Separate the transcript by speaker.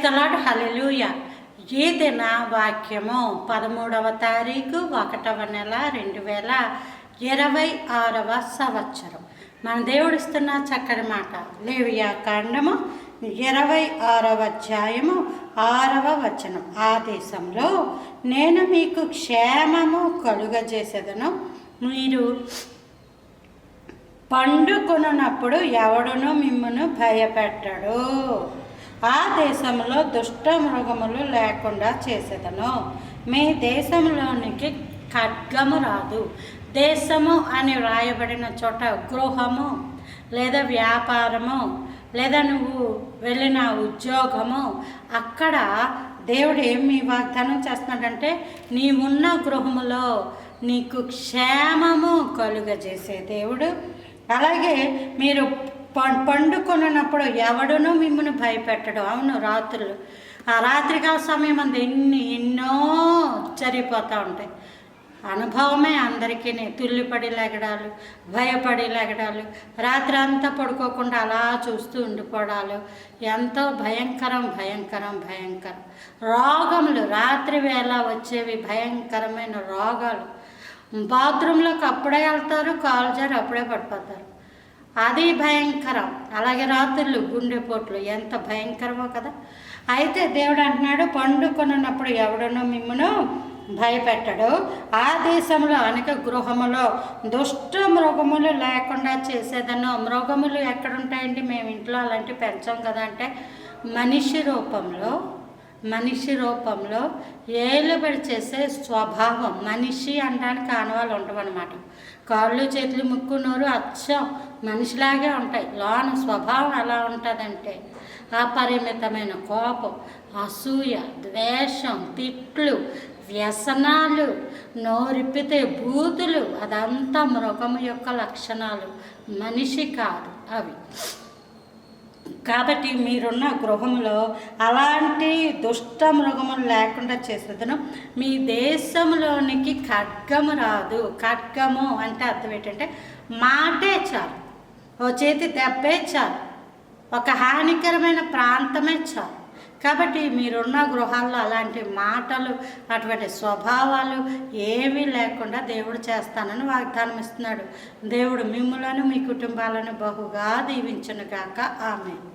Speaker 1: The lord. హల్లెలూయా. ఈ దిన వాక్యము 13వ తారీఖు 1వ నెల 2026వ సంవత్సరం. మన దేవుడిస్తున్న చక్కటి మాట లేవియా కాండము 26వ అధ్యాయము 6వ వచనం. ఆ దేశంలో నేను మీకు క్షేమము కలుగజేసేదను, మీరు పండుకొనున్నప్పుడు ఎవడును మిమ్మును భయపెట్టడు. ఆ దేశంలో దుష్ట మృగములు లేకుండా చేసేదను, మీ దేశంలోనికి ఖడ్గము రాదు. దేశము అని వ్రాయబడిన చోట గృహము లేదా వ్యాపారము లేదా నువ్వు వెళ్ళిన ఉద్యోగము, అక్కడ దేవుడు ఏమి వాగ్దానం చేస్తున్నాడంటే నీవున్న గృహములో నీకు క్షేమము కలుగజేసే దేవుడు. అలాగే మీరు పండుకొనున్నప్పుడు ఎవడునూ మిమ్మల్ని భయపెట్టడు. అవును, రాత్రులు ఆ రాత్రికాల సమయం అంతా ఎన్నో జరిగిపోతూ ఉంటాయి. అనుభవమే అందరికీ. తుల్లిపడి లెగడాలు, భయపడి లెగడాలు, రాత్రి అంతా పడుకోకుండా అలా చూస్తూ ఉండిపోవడాలు ఎంతో భయంకరం. రోగములు రాత్రి వేళ వచ్చేవి, భయంకరమైన రోగాలు. బాత్రూంలోకి అప్పుడే వెళ్తారు, కాలు జారి అప్పుడే పడిపోతారు, అది భయంకరం. అలాగే రాత్రులు గుండెపోట్లు ఎంత భయంకరమో కదా. అయితే దేవుడు అంటున్నాడు, పండుకొనున్నప్పుడు ఎవడనో మిమ్మును భయపెట్టడు. ఆ దేశంలో అనేక గృహములో దుష్ట మృగములు లేకుండా చేసేదను. మృగములు ఎక్కడుంటాయండి? మేము ఇంట్లో అలాంటివి పెంచాం కదా. అంటే మనిషి రూపంలో ఏలుబడి చేసే స్వభావం. మనిషి అనడానికి ఆనవాళ్ళు ఉంటామన్నమాట. కాళ్ళు, చేతులు, ముక్కు, నోరు అచ్చం మనిషిలాగే ఉంటాయి. లోన స్వభావం ఎలా ఉంటుందంటే అపరిమితమైన కోపం, అసూయ, ద్వేషం, తిట్లు, వ్యసనాలు, నోరిప్పితే బూతులు, అదంతా మృగము యొక్క లక్షణాలు, మనిషి కాదు అవి. కాబట్టి మీరున్న గృహంలో అలాంటి దుష్ట మృగములు లేకుండా చేసేదను, మీ దేశంలోనికి ఖడ్గము రాదు. ఖడ్గము అంటే అర్థం ఏంటంటే మాటే చాలు, ఓ చేతి దెబ్బే చాలు, ఒక హానికరమైన ప్రాంతమే చాలు. కాబట్టి మీరున్న గృహాల్లో అలాంటి మాటలు, అటువంటి స్వభావాలు ఏమీ లేకుండా దేవుడు చేస్తానని వాగ్దానం ఇస్తున్నాడు. దేవుడు మిమ్ములను మీ కుటుంబాలను బహుగా దీవించును గాక. ఆమేన్.